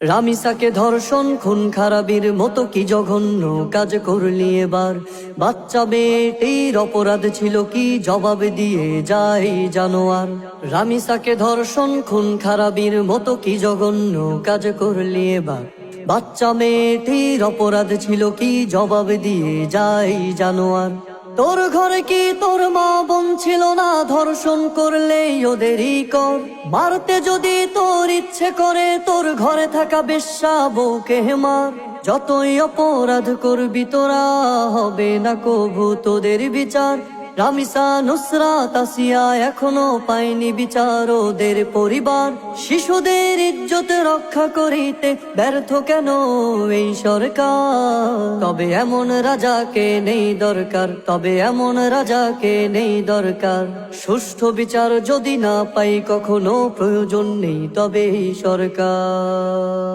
রামিসাকে ধর্ষণ খুন খারাপির মতো কি জঘন্য কাজ করলি এবার। বাচ্চা মেয়েটির অপরাধ ছিল কি, জবাব দিয়ে যায় জানোয়ার। রামিসাকে ধর্ষণ খুন খারাপির মতো কি জঘন্য কাজ করলি এবার। বাচ্চা মেয়েটির অপরাধ ছিল কি, জবাব দিয়ে যায় জানোয়ার। তোর ঘরে কি তোর মা বোন ছিল না, ধর্ষণ করলে ওদেরই কর। মারতে যদি তোর ইচ্ছে করে, তোর ঘরে থাকা বেশ্যা বউকে মার। যতই অপরাধ করবি তোরা, হবে না কভু তোদের বিচার। রামিসা, নুসরাত, আসিয়া এখনো পায়নি বিচার ওদের পরিবার। শিশুদের ইজ্জত রক্ষা করিতে ব্যর্থ কেন এই সরকার। তবে এমন রাজাকে নেই দরকার, তবে এমন রাজাকে নেই দরকার। সুষ্ঠু বিচার যদি না পাই কখনো, প্রয়োজন নেই তবে এই সরকার।